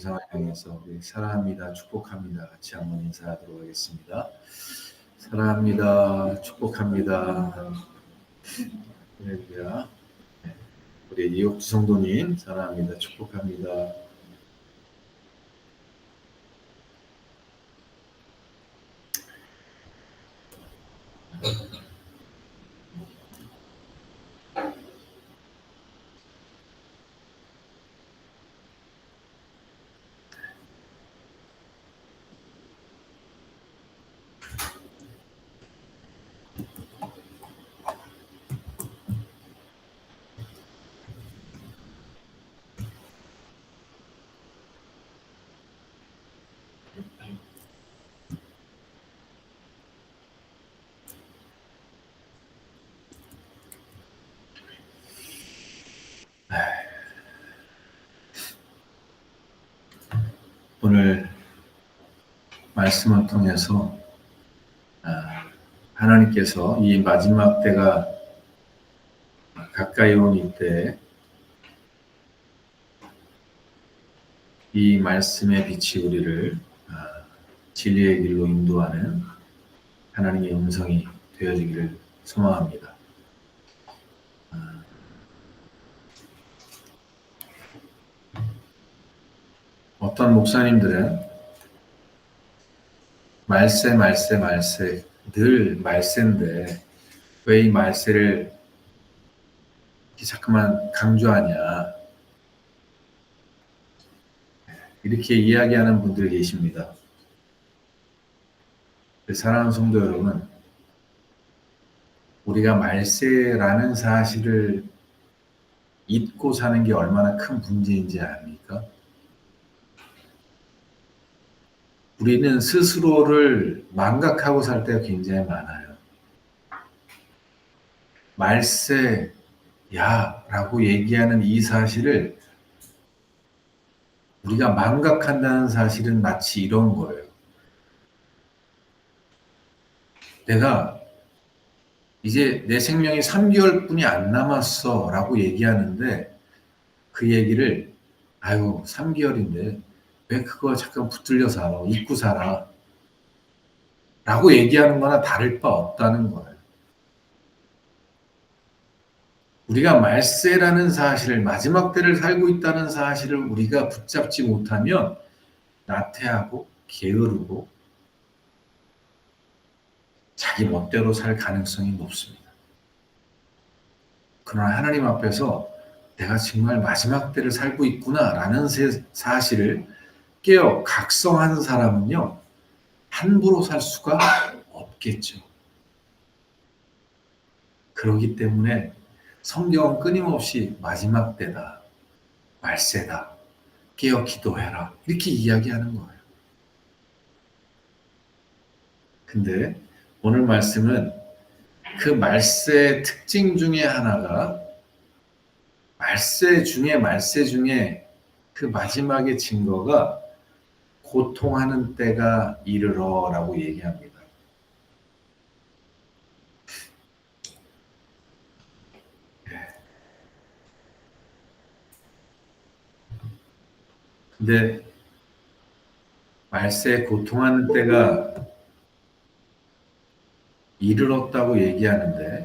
영상을 향해서 우리 사랑합니다, 축복합니다 같이 한번 인사하도록 하겠습니다. 사랑합니다, 축복합니다. 할렐루야. 우리 이옥주 성도님 사랑합니다, 축복합니다. 오늘 말씀을 통해서 하나님께서 이 마지막 때가 가까이 온 이때 이 말씀의 빛이 우리를 진리의 길로 인도하는 하나님의 음성이 되어지기를 소망합니다. 어떤 목사님들은 말세 늘 말세인데 왜 이 말세를 자꾸만 강조하냐 이렇게 이야기하는 분들이 계십니다. 사랑하는 성도 여러분, 우리가 말세라는 사실을 잊고 사는 게 얼마나 큰 문제인지 압니까? 우리는 스스로를 망각하고 살 때가 굉장히 많아요. 말세야 라고 얘기하는 이 사실을 우리가 망각한다는 사실은 마치 이런 거예요. 내가 이제 내 생명이 3개월뿐이 안 남았어 라고 얘기하는데 그 얘기를 3개월인데 왜 그거 잠깐 붙들려 살아, 잊고 살아 라고 얘기하는 거나 다를 바 없다는 거예요. 우리가 말세라는 사실을, 마지막 때를 살고 있다는 사실을 우리가 붙잡지 못하면 나태하고 게으르고 자기 멋대로 살 가능성이 높습니다. 그러나 하나님 앞에서 내가 정말 마지막 때를 살고 있구나 라는 사실을 깨어 각성하는 사람은요, 함부로 살 수가 없겠죠. 그렇기 때문에 성경은 끊임없이 마지막 때다, 말세다, 깨어 기도해라 이렇게 이야기하는 거예요. 근데 오늘 말씀은 그 말세의 특징 중에 하나가 말세 중에 그 마지막의 증거가 고통하는 때가 이르러 라고 얘기합니다. 근데 말세 고통하는 때가 이르렀다고 얘기하는데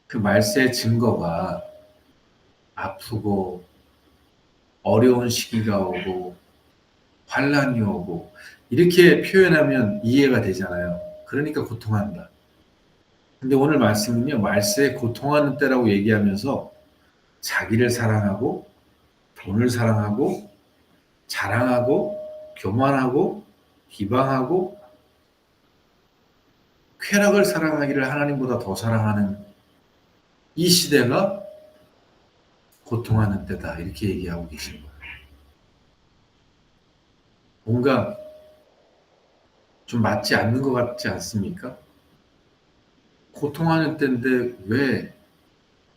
그 말세의 증거가 아프고 어려운 시기가 오고 환란이 오고 이렇게 표현하면 이해가 되잖아요. 그러니까 고통한다. 근데 오늘 말씀은요, 말세에 고통하는 때라고 얘기하면서 자기를 사랑하고 돈을 사랑하고 자랑하고 교만하고 비방하고 쾌락을 사랑하기를 하나님보다 더 사랑하는 이 시대가 고통하는 때다 이렇게 얘기하고 계신 거예요. 뭔가 좀 맞지 않는 것 같지 않습니까? 고통하는 때인데 왜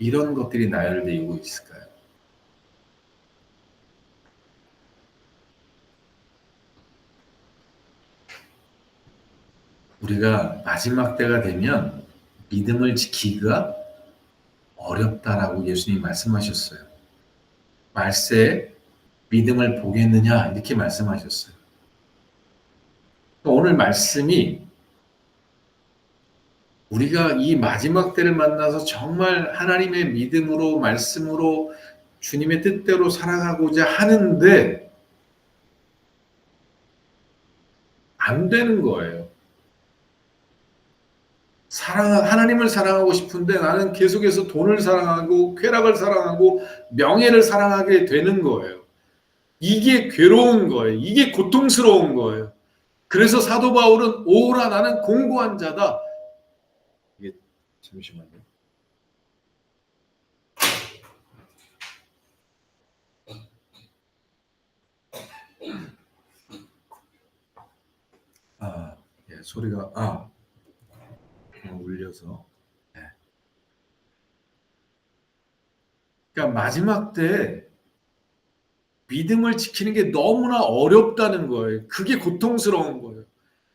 이런 것들이 나열되고 있을까요? 우리가 마지막 때가 되면 믿음을 지키기가 어렵다라고 예수님이 말씀하셨어요. 말세에 믿음을 보겠느냐 이렇게 말씀하셨어요. 오늘 말씀이 우리가 이 마지막 때를 만나서 정말 하나님의 믿음으로 말씀으로 주님의 뜻대로 살아가고자 하는데 안 되는 거예요. 하나님을 사랑하고 싶은데 나는 계속해서 돈을 사랑하고 쾌락을 사랑하고 명예를 사랑하게 되는 거예요. 이게 괴로운 거예요. 이게 고통스러운 거예요. 그래서 사도 바울은 오라 나는 공고한 자다. 이게 잠시만요. 예, 소리가 울려서. 예. 그러니까 마지막 때 믿음을 지키는 게 너무나 어렵다는 거예요. 그게 고통스러운 거예요.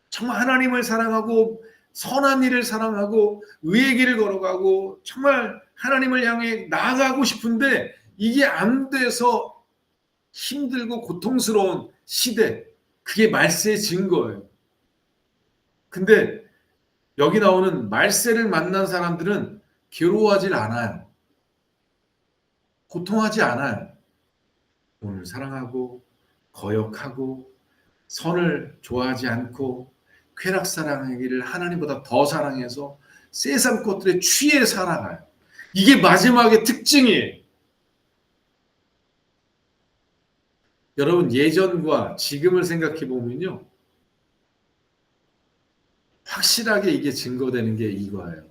정말 하나님을 사랑하고 선한 일을 사랑하고 의의 길을 걸어가고 정말 하나님을 향해 나아가고 싶은데 이게 안 돼서 힘들고 고통스러운 시대. 그게 말세의 증거예요. 근데 여기 나오는 말세를 만난 사람들은 괴로워하지 않아요. 고통하지 않아요. 돈을 사랑하고 거역하고 선을 좋아하지 않고 쾌락 사랑하기를 하나님보다 더 사랑해서 세상 것들에 취해 살아가요. 이게 마지막의 특징이에요. 여러분 예전과 지금을 생각해 보면요. 확실하게 이게 증거되는 게 이거예요.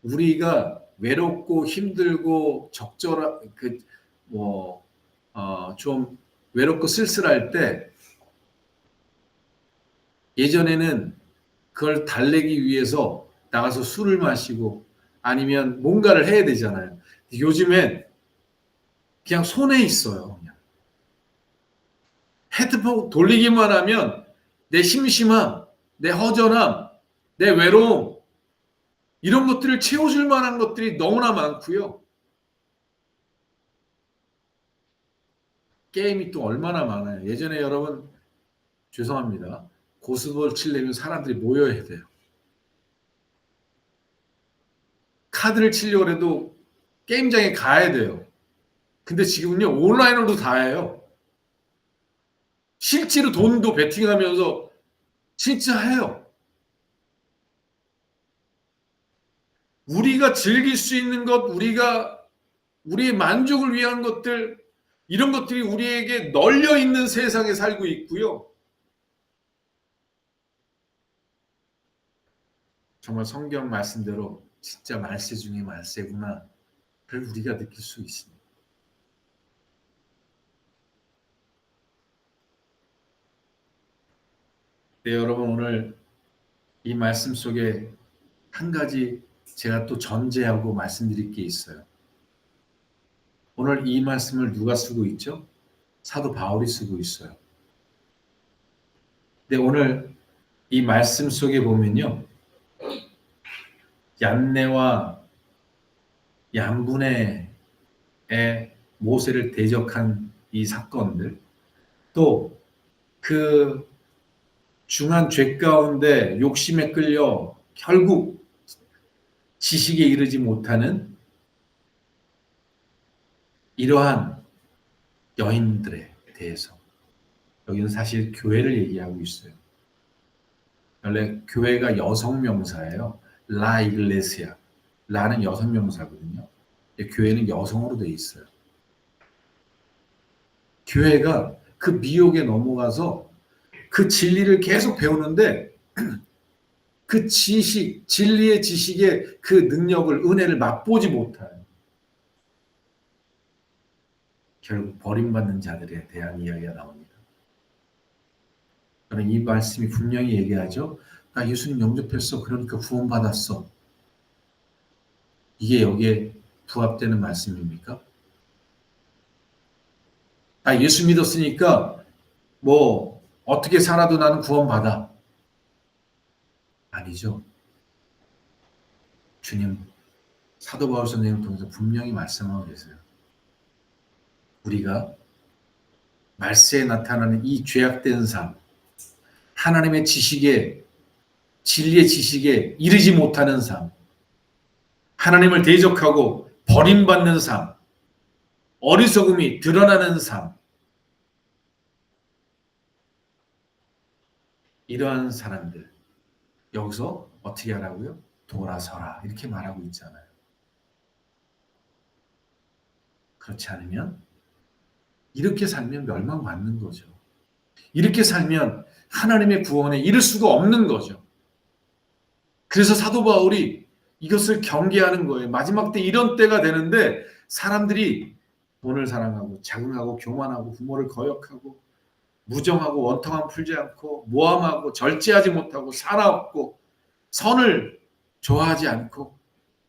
우리가 외롭고 힘들고 적절한 좀 외롭고 쓸쓸할 때 예전에는 그걸 달래기 위해서 나가서 술을 마시고 아니면 뭔가를 해야 되잖아요. 요즘엔 그냥 손에 있어요. 그냥. 헤드폰 돌리기만 하면 내 심심함, 내 허전함, 내 외로움 이런 것들을 채워줄 만한 것들이 너무나 많고요. 게임이 또 얼마나 많아요. 예전에 여러분 죄송합니다. 고스톱을 치려면 사람들이 모여야 돼요. 카드를 치려고 해도 게임장에 가야 돼요. 근데 지금은요 온라인으로 다 해요. 실제로 돈도 베팅하면서 진짜 해요. 우리가 즐길 수 있는 것, 우리의 만족을 위한 것들, 이런 것들이 우리에게 널려 있는 세상에 살고 있고요. 정말 성경 말씀대로 진짜 말세 중에 말세구나를 우리가 느낄 수 있습니다. 네, 여러분 오늘 이 말씀 속에 한 가지 제가 또 전제하고 말씀드릴 게 있어요. 오늘 이 말씀을 누가 쓰고 있죠? 사도 바울이 쓰고 있어요. 근데 오늘 이 말씀 속에 보면요. 얀네와 양분의 모세를 대적한 이 사건들 또 그 중한 죄 가운데 욕심에 끌려 결국 지식에 이르지 못하는 이러한 여인들에 대해서 여기는 사실 교회를 얘기하고 있어요. 원래 교회가 여성 명사예요. 라 이글레시아. 라는 여성 명사거든요. 교회는 여성으로 되어 있어요. 교회가 그 미혹에 넘어가서 그 진리를 계속 배우는데 그 지식, 진리의 지식의 그 능력을, 은혜를 맛보지 못해요. 결국 버림받는 자들에 대한 이야기가 나옵니다. 저는 이 말씀이 분명히 얘기하죠. 나 예수님 영접했어. 그러니까 구원받았어. 이게 여기에 부합되는 말씀입니까? 나 예수 믿었으니까 뭐 어떻게 살아도 나는 구원받아. 아니죠. 주님 사도 바울 선생님을 통해서 분명히 말씀하고 계세요. 우리가 말세에 나타나는 이 죄악된 삶, 하나님의 지식에, 진리의 지식에 이르지 못하는 삶, 하나님을 대적하고 버림받는 삶, 어리석음이 드러나는 삶, 이러한 사람들 여기서 어떻게 하라고요? 돌아서라 이렇게 말하고 있잖아요. 그렇지 않으면 이렇게 살면 멸망받는 거죠. 이렇게 살면 하나님의 구원에 이를 수가 없는 거죠. 그래서 사도 바울이 이것을 경계하는 거예요. 마지막 때 이런 때가 되는데 사람들이 돈을 사랑하고 자긍하고 교만하고 부모를 거역하고 무정하고 원통함 풀지 않고 모함하고 절제하지 못하고 사나웠고 선을 좋아하지 않고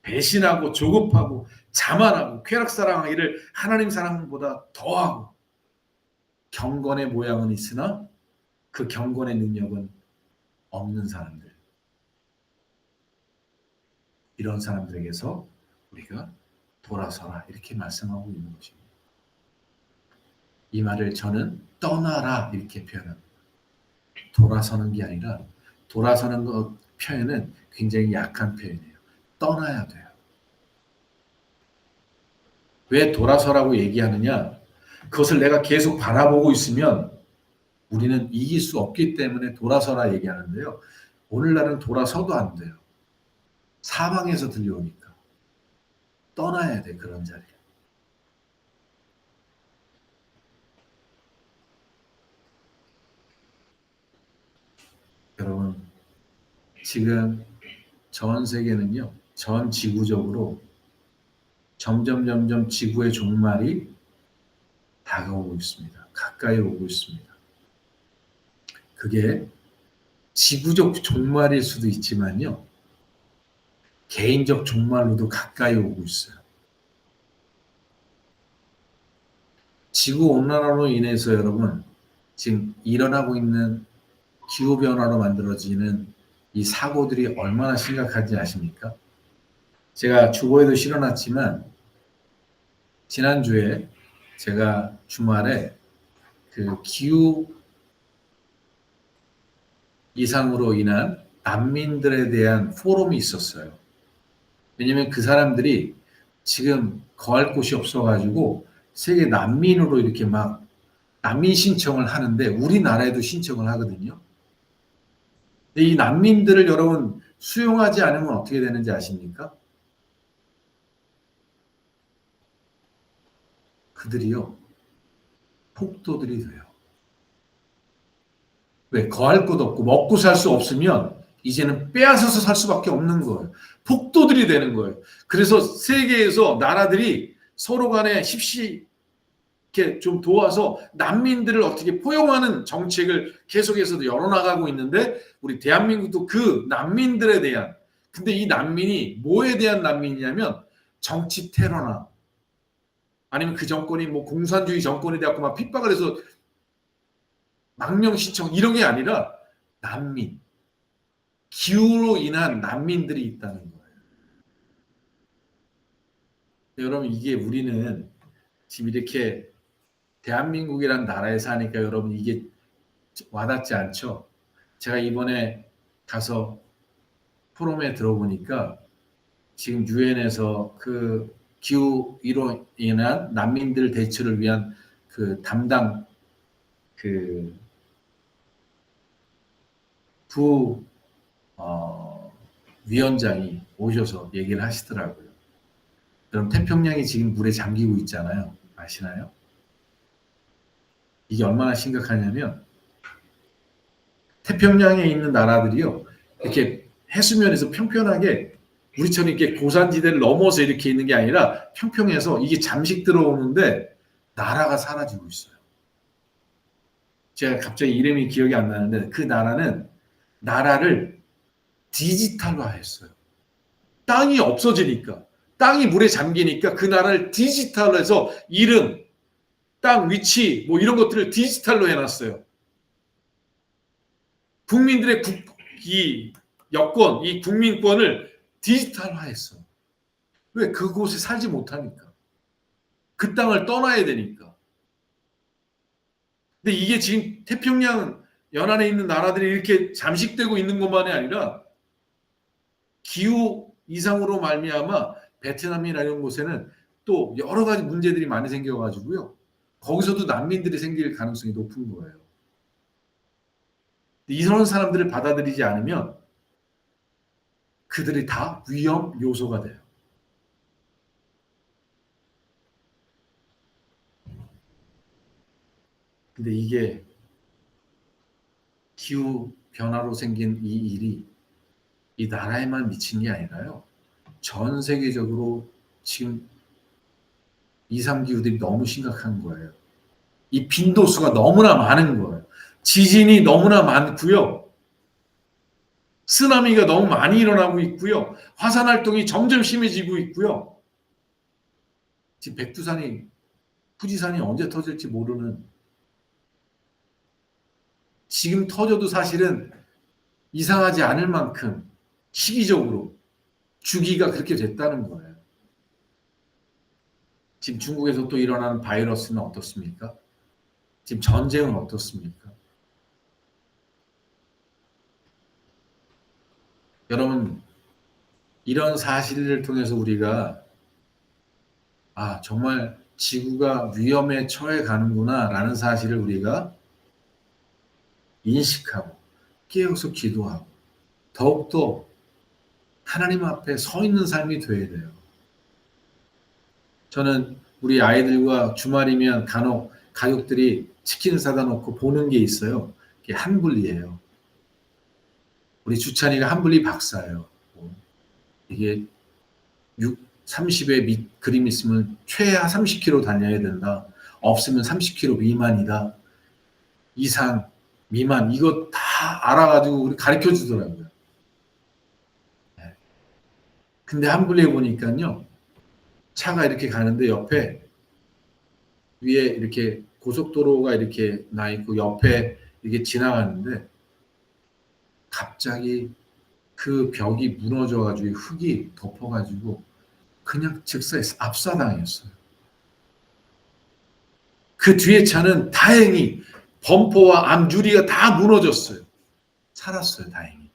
배신하고 조급하고 자만하고 쾌락사랑하기를 하나님 사랑보다 더하고 경건의 모양은 있으나 그 경건의 능력은 없는 사람들, 이런 사람들에게서 우리가 돌아서라 이렇게 말씀하고 있는 것입니다. 이 말을 저는 떠나라 이렇게 표현합니다. 돌아서는 게 아니라 돌아서는 것 표현은 굉장히 약한 표현이에요. 떠나야 돼요. 왜 돌아서라고 얘기하느냐? 그것을 내가 계속 바라보고 있으면 우리는 이길 수 없기 때문에 돌아서라 얘기하는데요. 오늘날은 돌아서도 안 돼요. 사방에서 들려오니까. 떠나야 돼, 그런 자리를. 여러분, 지금 전 세계는요, 전 지구적으로 점점 지구의 종말이 다가오고 있습니다. 가까이 오고 있습니다. 그게 지구적 종말일 수도 있지만요, 개인적 종말로도 가까이 오고 있어요. 지구온난화로 인해서 여러분, 지금 일어나고 있는 기후변화로 만들어지는 이 사고들이 얼마나 심각한지 아십니까? 제가 주보에도 실어놨지만, 지난주에 제가 주말에 그 기후 이상으로 인한 난민들에 대한 포럼이 있었어요. 왜냐면 그 사람들이 지금 거할 곳이 없어가지고 세계 난민으로 이렇게 막 난민 신청을 하는데 우리나라에도 신청을 하거든요. 근데 이 난민들을 여러분 수용하지 않으면 어떻게 되는지 아십니까? 그들이요, 폭도들이 돼요. 왜? 거할 곳 없고 먹고 살 수 없으면 이제는 빼앗아서 살 수밖에 없는 거예요. 폭도들이 되는 거예요. 그래서 세계에서 나라들이 서로 간에 이렇게 좀 도와서 난민들을 어떻게 포용하는 정책을 계속해서 열어나가고 있는데 우리 대한민국도 그 난민들에 대한, 근데 이 난민이 뭐에 대한 난민이냐면 정치 테러나 아니면 그 정권이 뭐 공산주의 정권이 되었고 막 핍박을 해서 망명 신청 이런 게 아니라 난민, 기후로 인한 난민들이 있다는 거예요. 여러분 이게 우리는 지금 이렇게 대한민국이란 나라에 사니까 여러분 이게 와닿지 않죠? 제가 이번에 가서 포럼에 들어보니까 지금 유엔에서 그 기후로 인한 난민들 대처를 위한 그 담당 그 부 위원장이 오셔서 얘기를 하시더라고요. 그럼 태평양이 지금 물에 잠기고 있잖아요. 아시나요? 이게 얼마나 심각하냐면 태평양에 있는 나라들이요, 이렇게 해수면에서 평평하게 우리처럼 이렇게 고산지대를 넘어서 이렇게 있는 게 아니라 평평해서 이게 잠식 들어오는데 나라가 사라지고 있어요. 제가 갑자기 이름이 기억이 안 나는데 그 나라를 디지털화했어요. 땅이 없어지니까, 땅이 물에 잠기니까 그 나라를 디지털로 해서 이름, 땅 위치 뭐 이런 것들을 디지털로 해놨어요. 국민들의 이 여권, 이 국민권을 디지털화했어. 왜? 그곳에 살지 못하니까. 그 땅을 떠나야 되니까. 근데 이게 지금 태평양 연안에 있는 나라들이 이렇게 잠식되고 있는 것만이 아니라 기후 이상으로 말미암아 베트남이나 이런 곳에는 또 여러 가지 문제들이 많이 생겨가지고요. 거기서도 난민들이 생길 가능성이 높은 거예요. 이런 사람들을 받아들이지 않으면 그들이 다 위험 요소가 돼요. 근데 이게 기후 변화로 생긴 이 일이 이 나라에만 미친 게 아니라요. 전 세계적으로 지금 이상 기후들이 너무 심각한 거예요. 이 빈도수가 너무나 많은 거예요. 지진이 너무나 많고요. 쓰나미가 너무 많이 일어나고 있고요. 화산 활동이 점점 심해지고 있고요. 지금 백두산이富士山이 언제 터질지 모르는, 지금 터져도 사실은 이상하지 않을 만큼 시기적으로 주기가 그렇게 됐다는 거예요. 지금 중국에서 또 일어나는 바이러스는 어떻습니까? 지금 전쟁은 어떻습니까? 여러분, 이런 사실을 통해서 우리가 정말 지구가 위험에 처해 가는구나 라는 사실을 우리가 인식하고 깨어서 기도하고 더욱더 하나님 앞에 서 있는 삶이 되어야 돼요. 저는 우리 아이들과 주말이면 간혹 가족들이 치킨을 사다 놓고 보는 게 있어요. 그게 한블리예요. 우리 주찬이가 한블리 박사예요. 이게 30에 그림 있으면 최하 30km 달려야 된다. 없으면 30km 미만이다. 이상, 미만, 이거 다 알아가지고 우리 가르쳐 주더라고요. 근데 한블리에 보니까요. 차가 이렇게 가는데 옆에 위에 이렇게 고속도로가 이렇게 나 있고 옆에 이게 지나가는데 갑자기 그 벽이 무너져가지고 흙이 덮어가지고 그냥 즉사에서 압사당했어요. 그 뒤에 차는 다행히 범퍼와 앞 유리가 다 무너졌어요. 살았어요, 다행히.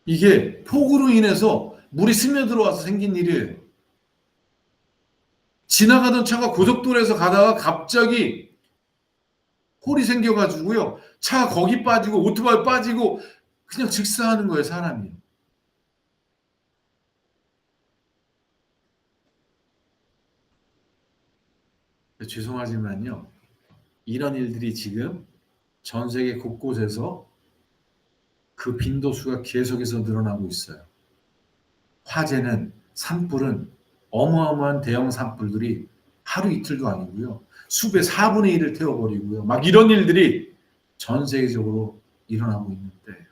이게 폭우로 인해서 물이 스며들어와서 생긴 일이에요. 지나가던 차가 고속도로에서 가다가 갑자기 홀이 생겨가지고요. 차가 거기 빠지고 오토바이 빠지고 그냥 즉사하는 거예요, 사람이. 죄송하지만요. 이런 일들이 지금 전 세계 곳곳에서 그 빈도수가 계속해서 늘어나고 있어요. 화재는, 산불은 어마어마한 대형 산불들이 하루 이틀도 아니고요. 숲의 4분의 1을 태워버리고요. 막 이런 일들이 전 세계적으로 일어나고 있는데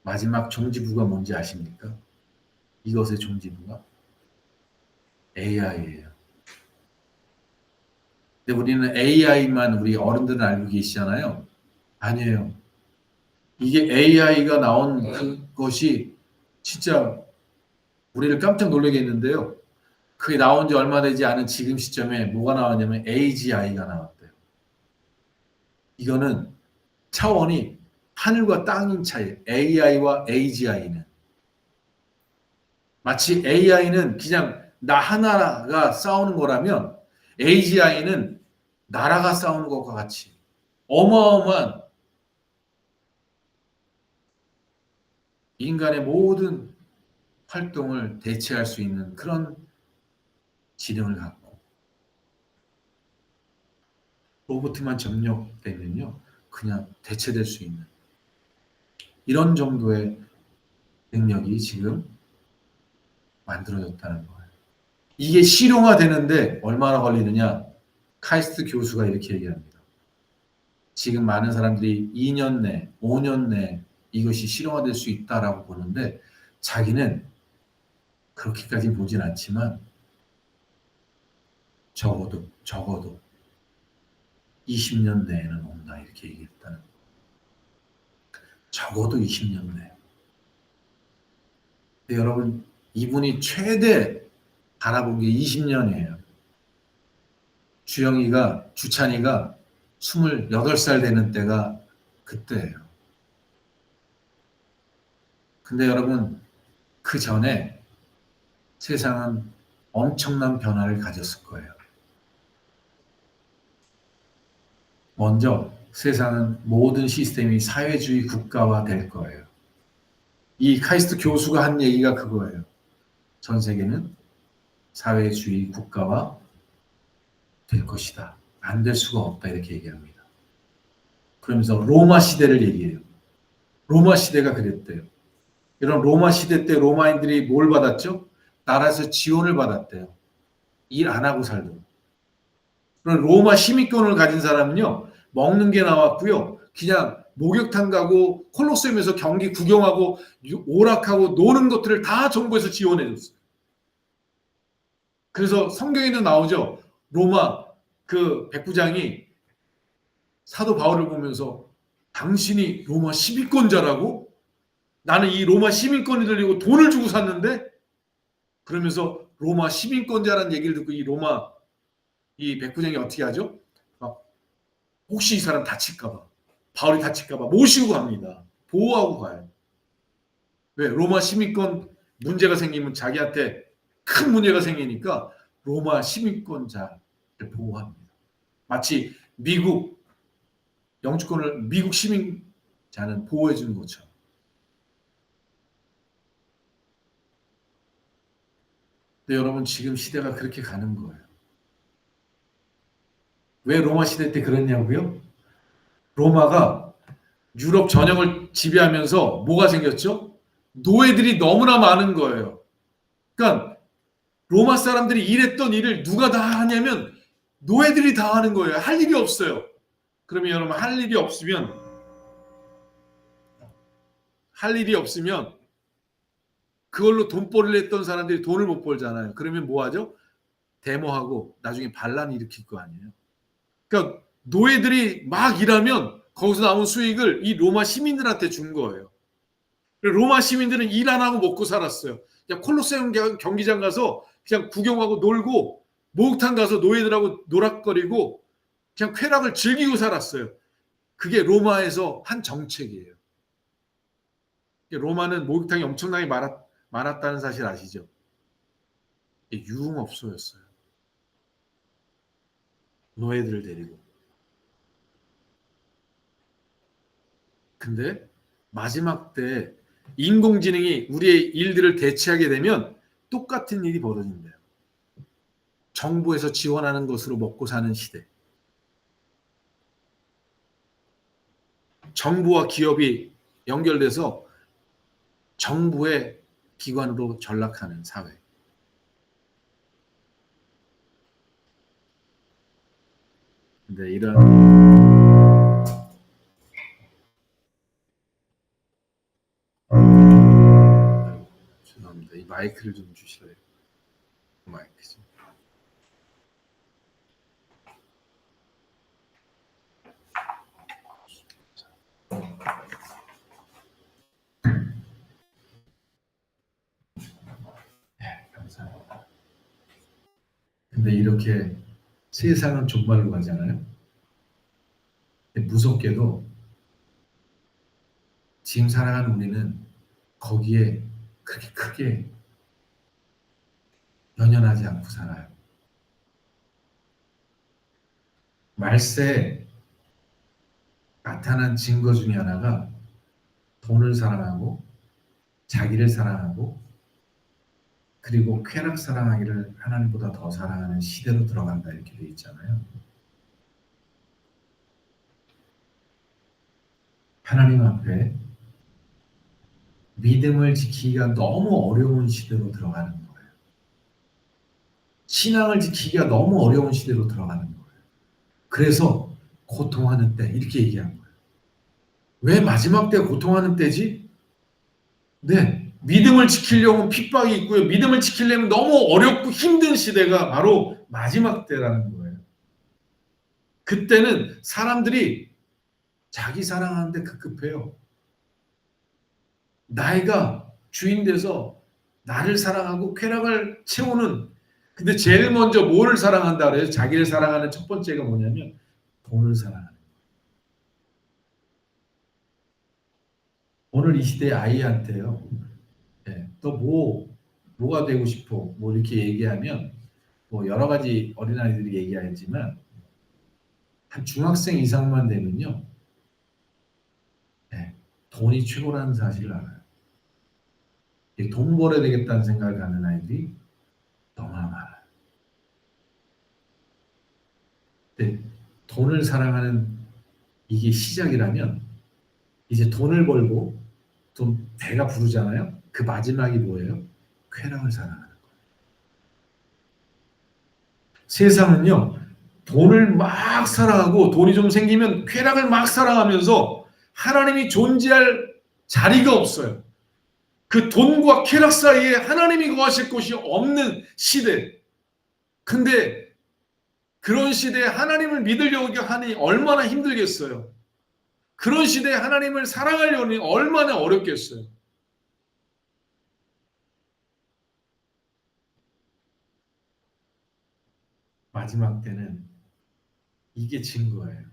마지막 종지부가 뭔지 아십니까? 이것의 종지부가 AI예요. 근데 우리는 AI만 우리 어른들은 알고 계시잖아요. 아니에요. 이게 AI가 나온 그것이 진짜 우리를 깜짝 놀라게 했는데요. 그게 나온 지 얼마 되지 않은 지금 시점에 뭐가 나왔냐면 AGI가 나왔대요. 이거는 차원이 하늘과 땅인 차이. AI와 AGI는 마치 AI는 그냥 나 하나가 싸우는 거라면 AGI는 나라가 싸우는 것과 같이 어마어마한 인간의 모든 활동을 대체할 수 있는 그런 지능을 갖고 로봇만 점령되면요 그냥 대체될 수 있는 이런 정도의 능력이 지금 만들어졌다는 거예요. 이게 실용화되는데 얼마나 걸리느냐? 카이스트 교수가 이렇게 얘기합니다. 지금 많은 사람들이 2년 내, 5년 내 이것이 실용화될 수 있다라고 보는데 자기는 그렇게까지 보진 않지만 적어도 20년 내에는 온다 이렇게 얘기했다는 거예요. 적어도 20년 내. 근데 여러분 이분이 최대 바라본 게 20년이에요. 주찬이가 28살 되는 때가 그때예요. 근데 여러분, 그 전에 세상은 엄청난 변화를 가졌을 거예요. 먼저 세상은 모든 시스템이 사회주의 국가화 될 거예요. 이 카이스트 교수가 한 얘기가 그거예요. 전 세계는 사회주의 국가화 될 것이다. 안 될 수가 없다. 이렇게 얘기합니다. 그러면서 로마 시대를 얘기해요. 로마 시대가 그랬대요. 이런 로마 시대 때 로마인들이 뭘 받았죠? 나라에서 지원을 받았대요. 일 안 하고 살도록. 그럼 로마 시민권을 가진 사람은요, 먹는 게 나왔고요. 그냥 목욕탕 가고 콜로세움에서 경기 구경하고 오락하고 노는 것들을 다 정부에서 지원해 줬어요. 그래서 성경에도 나오죠. 로마 그 백부장이 사도 바울을 보면서 당신이 로마 시민권자라고? 나는 이 로마 시민권을 들리고 돈을 주고 샀는데? 그러면서 로마 시민권자라는 얘기를 듣고 이 백부장이 어떻게 하죠? 혹시 이 사람 다칠까봐, 바울이 다칠까봐 모시고 갑니다. 보호하고 가요. 왜? 로마 시민권 문제가 생기면 자기한테 큰 문제가 생기니까 로마 시민권자를 보호합니다. 마치 미국 영주권을 미국 시민자는 보호해 주는 것처럼. 근데 여러분, 지금 시대가 그렇게 가는 거예요. 왜 로마 시대 때 그랬냐고요? 로마가 유럽 전역을 지배하면서 뭐가 생겼죠? 노예들이 너무나 많은 거예요. 그러니까 로마 사람들이 일했던 일을 누가 다 하냐면 노예들이 다 하는 거예요. 할 일이 없어요. 그러면 여러분, 할 일이 없으면 그걸로 돈벌이를 했던 사람들이 돈을 못 벌잖아요. 그러면 뭐 하죠? 데모하고 나중에 반란 일으킬 거 아니에요. 그러니까 노예들이 막 일하면 거기서 나온 수익을 이 로마 시민들한테 준 거예요. 로마 시민들은 일 안 하고 먹고 살았어요. 그냥 콜로세움 경기장 가서 그냥 구경하고 놀고 목욕탕 가서 노예들하고 노락거리고 그냥 쾌락을 즐기고 살았어요. 그게 로마에서 한 정책이에요. 로마는 목욕탕이 엄청나게 많았다는 사실 아시죠? 유흥업소였어요. 노예들을 데리고. 근데 마지막 때 인공지능이 우리의 일들을 대체하게 되면 똑같은 일이 벌어진대요. 정부에서 지원하는 것으로 먹고 사는 시대. 정부와 기업이 연결돼서 정부의 기관으로 전락하는 사회. 근데 이런 죄송합니다. 이 마이크를 좀 주실래요? 마이크 좀. 네, 감사합니다. 근데 이렇게 세상은 종말로 가잖아요. 무섭게도 지금 살아가는 우리는 거기에 그렇게 크게 연연하지 않고 살아요. 말세에 나타난 증거 중에 하나가 돈을 사랑하고 자기를 사랑하고 그리고 쾌락 사랑하기를 하나님보다 더 사랑하는 시대로 들어간다 이렇게 되어 있잖아요. 하나님 앞에 믿음을 지키기가 너무 어려운 시대로 들어가는 거예요. 신앙을 지키기가 너무 어려운 시대로 들어가는 거예요. 그래서 고통하는 때 이렇게 얘기한 거예요. 왜 마지막 때 고통하는 때지? 네, 믿음을 지키려면 핍박이 있고요. 믿음을 지키려면 너무 어렵고 힘든 시대가 바로 마지막 때라는 거예요. 그때는 사람들이 자기 사랑하는데 급급해요. 나이가 주인 돼서 나를 사랑하고 쾌락을 채우는, 근데 제일 먼저 뭐를 사랑한다 그래요? 자기를 사랑하는 첫 번째가 뭐냐면 돈을 사랑하는 거예요. 오늘 이 시대의 아이한테요. 네, 뭐가 되고 싶어? 뭐 이렇게 얘기하면 뭐 여러 가지 어린아이들이 얘기하지만 한 중학생 이상만 되면요. 네, 돈이 최고라는 사실을 알아요. 돈 벌어야 되겠다는 생각을 갖는 아이들이 너무나 많아요. 근데 돈을 사랑하는 이게 시작이라면 이제 돈을 벌고 좀 배가 부르잖아요. 그 마지막이 뭐예요? 쾌락을 사랑하는 거예요. 세상은요, 돈을 막 사랑하고 돈이 좀 생기면 쾌락을 막 사랑하면서 하나님이 존재할 자리가 없어요. 그 돈과 쾌락 사이에 하나님이 거하실 곳이 없는 시대. 근데 그런 시대에 하나님을 믿으려고 하니 얼마나 힘들겠어요. 그런 시대에 하나님을 사랑하려니 얼마나 어렵겠어요. 마지막 때는 이게 증거예요.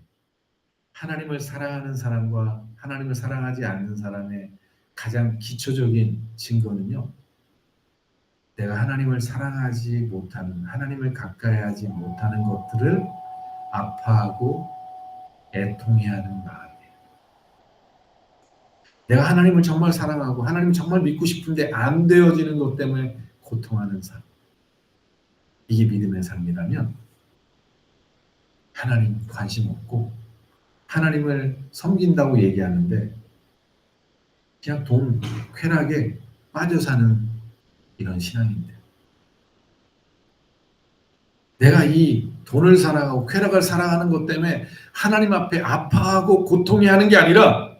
하나님을 사랑하는 사람과 하나님을 사랑하지 않는 사람의 가장 기초적인 증거는요. 내가 하나님을 사랑하지 못하는, 하나님을 가까이 하지 못하는 것들을 아파하고 애통해하는 마음이에요. 내가 하나님을 정말 사랑하고 하나님을 정말 믿고 싶은데 안 되어지는 것 때문에 고통하는 삶. 이게 믿음의 삶이라면 하나님 관심 없고 하나님을 섬긴다고 얘기하는데 그냥 돈, 쾌락에 빠져 사는 이런 신앙인데 내가 이 돈을 사랑하고 쾌락을 사랑하는 것 때문에 하나님 앞에 아파하고 고통해하는 게 아니라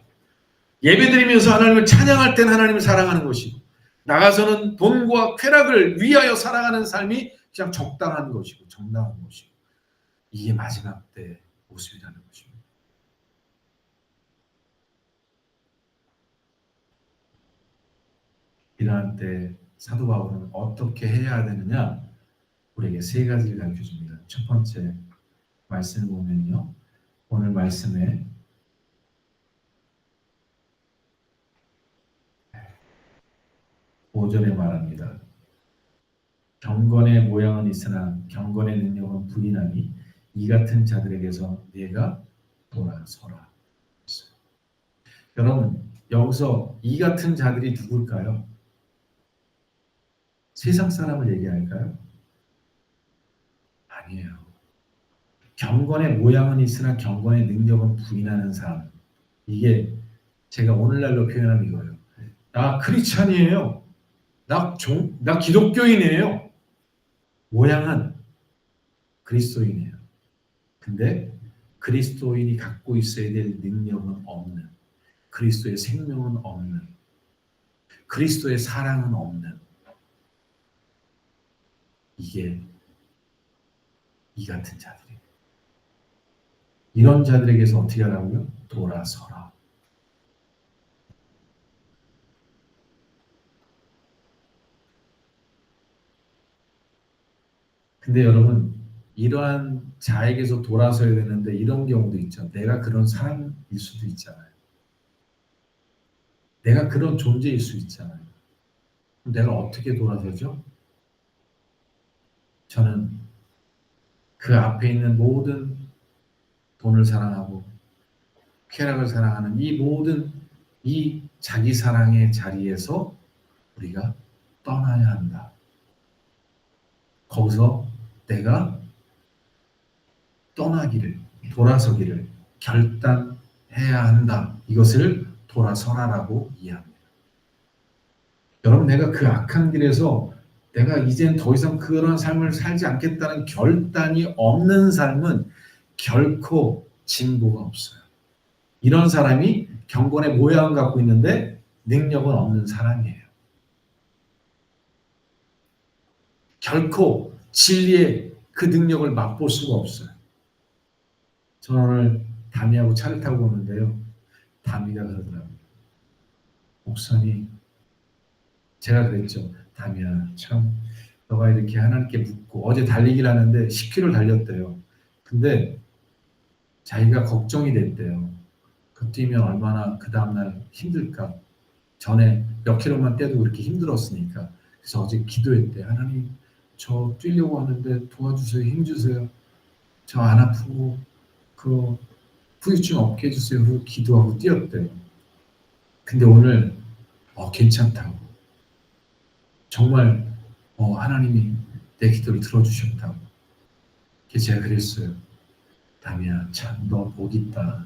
예배드리면서 하나님을 찬양할 땐 하나님을 사랑하는 것이고 나가서는 돈과 쾌락을 위하여 살아가는 삶이 그냥 적당한 것이고 정당한 것이고 이게 마지막 때 모습이라는 것입니다. 이러한 때 사도 바울은 어떻게 해야 되느냐 우리에게 세 가지를 가르쳐 줍니다. 첫 번째 말씀을 보면요. 오늘 말씀에 5절에 말합니다. 경건의 모양은 있으나 경건의 능력은 부인하니 이 같은 자들에게서 네가 돌아서라. 여러분 여기서 이 같은 자들이 누굴까요? 세상 사람을 얘기할까요? 아니에요. 경건의 모양은 있으나 경건의 능력은 부인하는 사람. 이게 제가 오늘날로 표현한 이거예요. 나 크리스찬이에요. 나 기독교인이에요. 모양은 그리스도인이에요. 근데 그리스도인이 갖고 있어야 될 능력은 없는, 그리스도의 생명은 없는, 그리스도의 사랑은 없는 이게 이 같은 자들이에요. 이런 자들에게서 어떻게 하라고요? 돌아서라. 근데 여러분 이러한 자에게서 돌아서야 되는데 이런 경우도 있죠. 내가 그런 사람일 수도 있잖아요. 내가 그런 존재일 수 있잖아요. 내가 어떻게 돌아서죠? 저는 그 앞에 있는 모든 돈을 사랑하고 쾌락을 사랑하는 이 모든 이 자기 사랑의 자리에서 우리가 떠나야 한다. 거기서 내가 떠나기를, 돌아서기를 결단해야 한다. 이것을 돌아서라라고 이해합니다. 여러분, 내가 그 악한 길에서 내가 이젠 더 이상 그런 삶을 살지 않겠다는 결단이 없는 삶은 결코 진보가 없어요. 이런 사람이 경건의 모양을 갖고 있는데 능력은 없는 사람이에요. 결코 진리의 그 능력을 맛볼 수가 없어요. 저는 오늘 다미하고 차를 타고 오는데요. 다미가 그러더라고요. 목사님, 제가 그랬죠. 다미야, 참 너가 이렇게 하나님께 묻고 어제 달리기를 하는데 10km 달렸대요. 근데 자기가 걱정이 됐대요. 그 뛰면 얼마나 그 다음날 힘들까. 전에 몇 킬로만 떼도 그렇게 힘들었으니까. 그래서 어제 기도했대. 하나님, 저 뛰려고 하는데 도와주세요. 힘주세요. 저 안 아프고 그 후유증 없게 해주세요. 그리고 기도하고 뛰었대요. 근데 오늘 괜찮다고. 정말 하나님이 내 기도를 들어주셨다고. 그래서 제가 그랬어요. 다미야, 참 너 복 있다.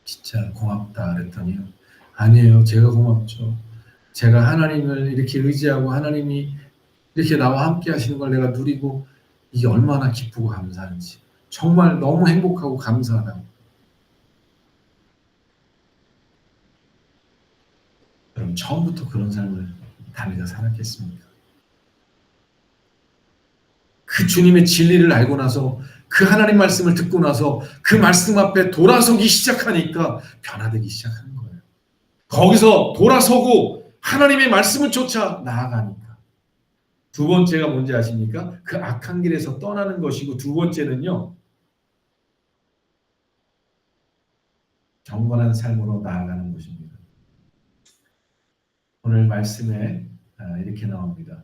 진짜 고맙다 그랬더니 아니에요. 제가 고맙죠. 제가 하나님을 이렇게 의지하고 하나님이 이렇게 나와 함께 하시는 걸 내가 누리고 이게 얼마나 기쁘고 감사한지. 정말 너무 행복하고 감사하다고. 그럼 처음부터 그런 삶을 다미가 살았겠습니까? 그 주님의 진리를 알고 나서 그 하나님 말씀을 듣고 나서 그 말씀 앞에 돌아서기 시작하니까 변화되기 시작하는 거예요. 거기서 돌아서고 하나님의 말씀을 쫓아 나아가니까. 두 번째가 뭔지 아십니까? 그 악한 길에서 떠나는 것이고 두 번째는요. 경건한 삶으로 나아가는 것입니다. 오늘 말씀에 이렇게 나옵니다.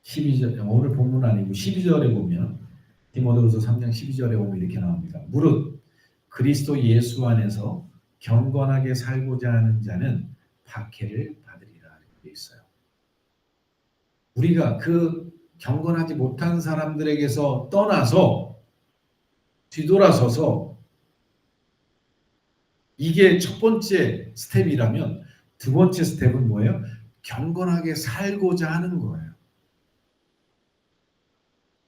12절, 오늘 본문 아니고 12절에 보면 디모데후서 3장 12절에 보면 이렇게 나옵니다. 무릇 그리스도 예수 안에서 경건하게 살고자 하는 자는 박해를 받으리라 이렇게 있어요. 우리가 그 경건하지 못한 사람들에게서 떠나서 뒤돌아서서 이게 첫 번째 스텝이라면 두 번째 스텝은 뭐예요? 경건하게 살고자 하는 거예요.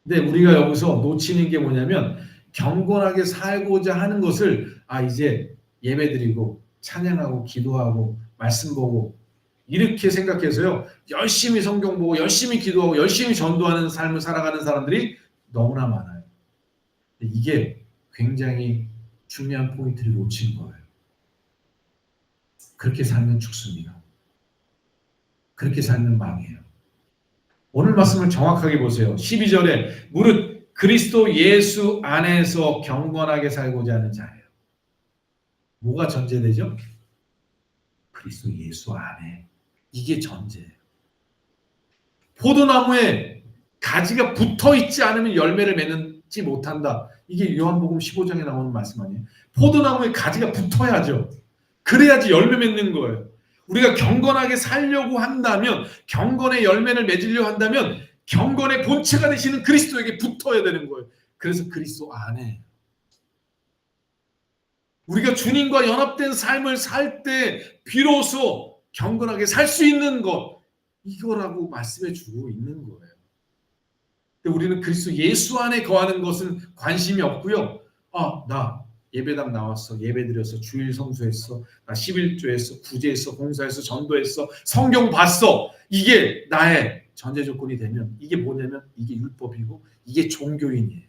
근데 우리가 여기서 놓치는 게 뭐냐면 경건하게 살고자 하는 것을 이제 예배드리고 찬양하고 기도하고 말씀 보고 이렇게 생각해서요. 열심히 성경 보고 열심히 기도하고 열심히 전도하는 삶을 살아가는 사람들이 너무나 많아요. 이게 굉장히 중요한 포인트를 놓친 거예요. 그렇게 살면 죽습니다. 그렇게 살면 망해요. 오늘 말씀을 정확하게 보세요. 12절에 무릇 그리스도 예수 안에서 경건하게 살고자 하는 자예요. 뭐가 전제되죠? 그리스도 예수 안에. 이게 전제예요. 포도나무에 가지가 붙어있지 않으면 열매를 맺지 못한다. 이게 요한복음 15장에 나오는 말씀 아니에요? 포도나무에 가지가 붙어야죠. 그래야지 열매 맺는 거예요. 우리가 경건하게 살려고 한다면, 경건의 열매를 맺으려 한다면 경건의 본체가 되시는 그리스도에게 붙어야 되는 거예요. 그래서 그리스도 안에 우리가 주님과 연합된 삶을 살 때 비로소 경건하게 살 수 있는 것, 이거라고 말씀해 주고 있는 거예요. 근데 우리는 그리스도 예수 안에 거하는 것은 관심이 없고요. 나 예배당 나왔어. 예배드렸어. 주일 성수했어. 나 11조했어. 구제했어. 봉사했어. 전도했어. 성경 봤어. 이게 나의 전제 조건이 되면 이게 뭐냐면 이게 율법이고 이게 종교인이에요.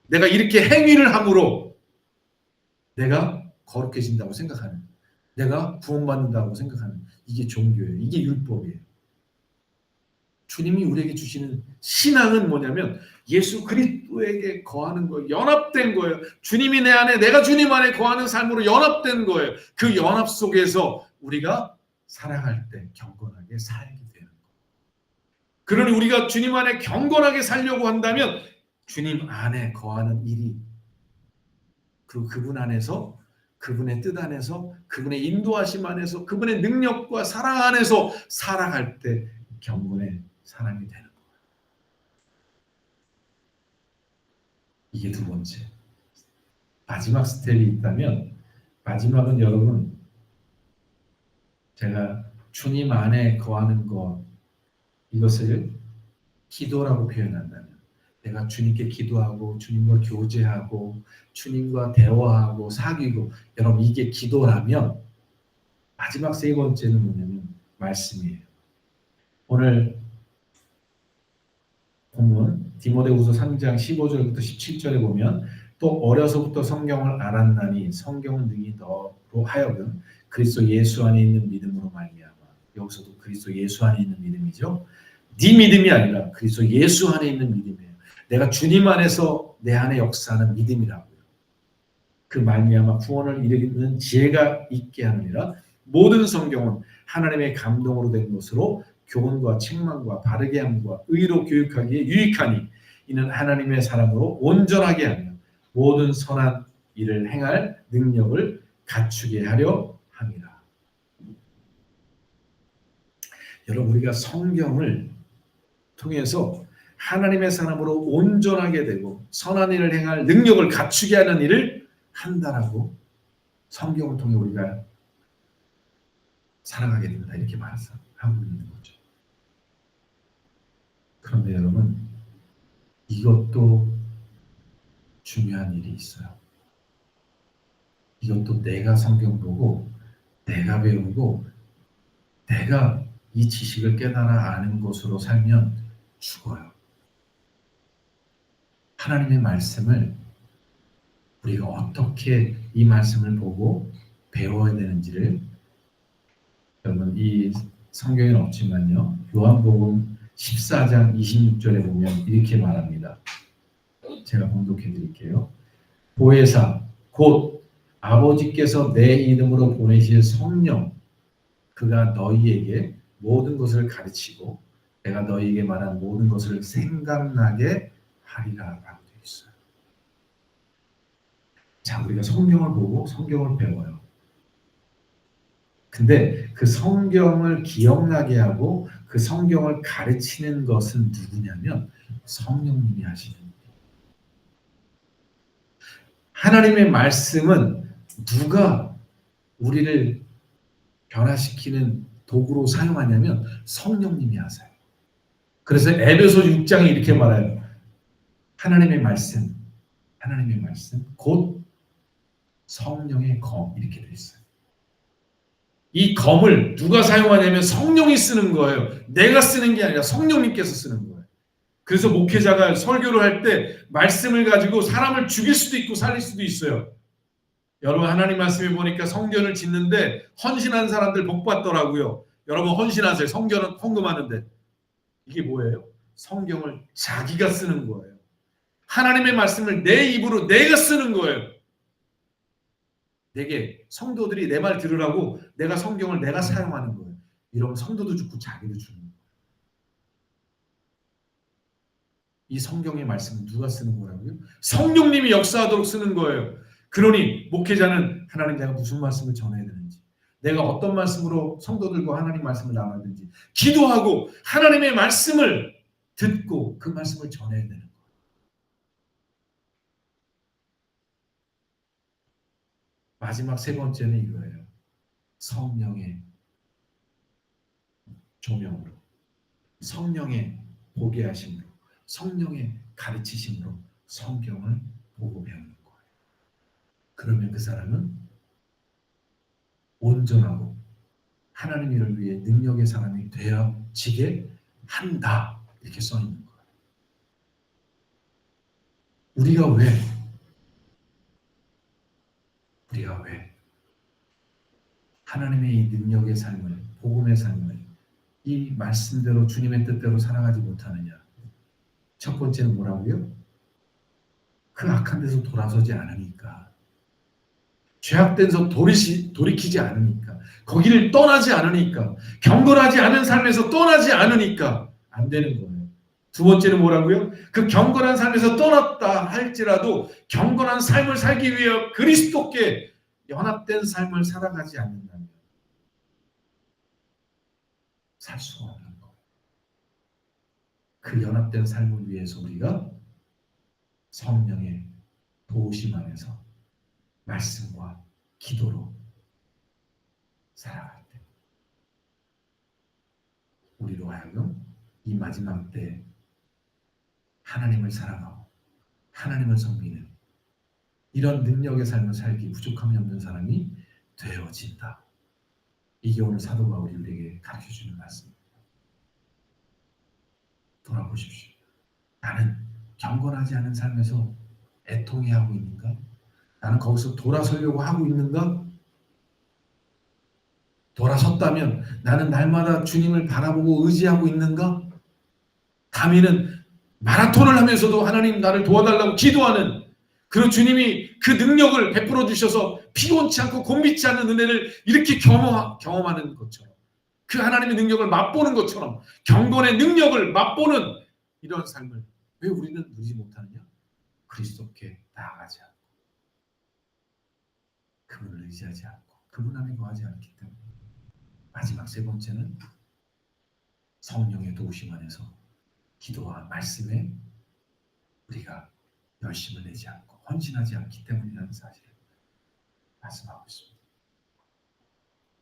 내가 이렇게 행위를 함으로 내가 거룩해진다고 생각하는, 내가 구원받는다고 생각하는 이게 종교예요. 이게 율법이에요. 주님이 우리에게 주시는 신앙은 뭐냐면 예수 그리스도에게 거하는 거예요. 연합된 거예요. 주님이 내 안에, 내가 주님 안에 거하는 삶으로 연합된 거예요. 그 연합 속에서 우리가 살아갈 때 경건하게 살게 되는 거예요. 그러니 우리가 주님 안에 경건하게 살려고 한다면 주님 안에 거하는 일이, 그리고 그분 안에서, 그분의 뜻 안에서, 그분의 인도하심 안에서, 그분의 능력과 사랑 안에서 살아갈 때 경건의 사람이 되는 거예요. 이게 두 번째. 마지막 스텝이 있다면 마지막은 여러분, 제가 주님 안에 거하는 것, 이것을 기도라고 표현한다면, 내가 주님께 기도하고 주님과 교제하고 주님과 대화하고 사귀고, 여러분 이게 기도라면 마지막 세 번째는 뭐냐면 말씀이에요. 오늘 본문 디모데후서 3장 15절부터 17절에 보면 또 어려서부터 성경을 알았나니 성경은 능히 너로 하여금 그리스도 예수 안에 있는 믿음으로 말미암아. 여기서도 그리스도 예수 안에 있는 믿음이죠. 네 믿음이 아니라 그리스도 예수 안에 있는 믿음이에요. 내가 주님 안에서 내 안에 역사하는 믿음이라고요. 그 말미암아 구원을 이루는 지혜가 있게 하느니라. 모든 성경은 하나님의 감동으로 된 것으로 교훈과 책망과 바르게 함과 의로 교육하기에 유익하니 이는 하나님의 사람으로 온전하게 하며 모든 선한 일을 행할 능력을 갖추게 하려 함이라. 여러분, 우리가 성경을 통해서 하나님의 사람으로 온전하게 되고 선한 일을 행할 능력을 갖추게 하는 일을 한다라고 성경을 통해 우리가 살아가게 된다, 이렇게 말하고 있는 거죠. 그런데 여러분, 이것도 중요한 일이 있어요. 이것도 내가 성경 보고 내가 배우고 내가 이 지식을 깨달아 아는 것으로 살면 죽어요. 하나님의 말씀을 우리가 어떻게 이 말씀을 보고 배워야 되는지를, 여러분 이 성경에는 없지만요, 요한복음 14장 26절에 보면 이렇게 말합니다. 제가 봉독해 드릴게요. 보혜사 곧 아버지께서 내 이름으로 보내실 성령, 그가 너희에게 모든 것을 가르치고 내가 너희에게 말한 모든 것을 생각나게 하리라 라고 되어 있어요. 자, 우리가 성경을 보고 성경을 배워요. 근데 그 성경을 기억나게 하고 그 성경을 가르치는 것은 누구냐면 성령님이 하시는 거예요. 하나님의 말씀은 누가 우리를 변화시키는 도구로 사용하냐면 성령님이 하세요. 그래서 에베소 6장에 이렇게 말해요. 하나님의 말씀 곧 성령의 검, 이렇게 되어 있어요. 이 검을 누가 사용하냐면 성령이 쓰는 거예요. 내가 쓰는 게 아니라 성령님께서 쓰는 거예요. 그래서 목회자가 설교를 할 때 말씀을 가지고 사람을 죽일 수도 있고 살릴 수도 있어요. 여러분, 하나님 말씀에 보니까 성전을 짓는데 헌신한 사람들 복 받더라고요. 여러분 헌신하세요. 성전은 헌금하는데. 이게 뭐예요? 성경을 자기가 쓰는 거예요. 하나님의 말씀을 내 입으로 내가 쓰는 거예요. 내게 성도들이 내 말 들으라고 내가 성경을 내가 사용하는 거예요. 이러면 성도도 죽고 자기도 죽는 거예요. 이 성경의 말씀은 누가 쓰는 거라고요? 성령님이 역사하도록 쓰는 거예요. 그러니 목회자는 하나님 내가 무슨 말씀을 전해야 되는지, 내가 어떤 말씀으로 성도들과 하나님 말씀을 나눠야 되는지 기도하고 하나님의 말씀을 듣고 그 말씀을 전해야 되는 거예요. 마지막 세 번째는 이거예요. 성령의 조명으로, 성령의 보게 하심으로, 성령의 가르치심으로 성경을 보고 배우는 거예요. 그러면 그 사람은 온전하고 하나님 일을 위해 능력의 사람이 되어지게 한다, 이렇게 써 있는 거예요. 우리가 왜 하나님의 이 능력의 삶을, 복음의 삶을 이 말씀대로 주님의 뜻대로 살아가지 못하느냐? 첫 번째는 뭐라고요? 그 악한 데서 돌아서지 않으니까, 죄악된 데서 돌이키지 않으니까, 거기를 떠나지 않으니까, 경건하지 않은 삶에서 떠나지 않으니까 안 되는 거예요. 두 번째는 뭐라고요? 그 경건한 삶에서 떠났다 할지라도 경건한 삶을 살기 위해 그리스도께 연합된 삶을 살아가지 않는다면 살 수가 없는 거예요. 그 연합된 삶을 위해서 우리가 성령의 도우심 안에서 말씀과 기도로 살아갈 때 우리로 하여금 이 마지막 때 하나님을 사랑하고 하나님을 섬기는 이런 능력의 삶을 살기 부족함이 없는 사람이 되어진다. 이게 오늘 사도 바울이 우리에게 가르쳐주는 말씀입니다. 돌아보십시오. 나는 경건하지 않은 삶에서 애통해하고 있는가? 나는 거기서 돌아서려고 하고 있는가? 돌아섰다면 나는 날마다 주님을 바라보고 의지하고 있는가? 다미는 마라톤을 하면서도 하나님 나를 도와달라고 기도하는 그런 주님이 그 능력을 베풀어 주셔서 피곤치 않고 곤비치 않는 은혜를 이렇게 경험하는 것처럼, 그 하나님의 능력을 맛보는 것처럼, 경건의 능력을 맛보는 이런 삶을 왜 우리는 누리지 못하느냐? 그리스도께 나아가지 않고 그분을 의지하지 않고 그분 안에 거하지 않기 때문에. 마지막 세 번째는 성령의 도우심 안에서 기도와 말씀에 우리가 열심을 내지 않고 헌신하지 않기 때문이라는 사실을 말씀하고 있습니다.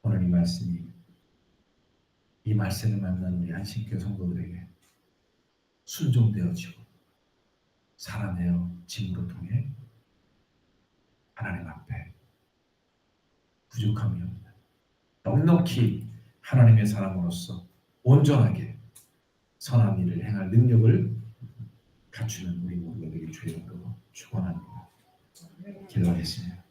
오늘 이 말씀을 만난 우리 한신교회 성도들에게 순종되어지고 살아내어짐으로 통해 하나님 앞에 부족함이 없는 넉넉히 하나님의 사람으로서 온전하게 선한 일을 행할 능력을 갖추는 우리 모두가 되길 주의 이름으로 축원합니다. 기도하겠습니다.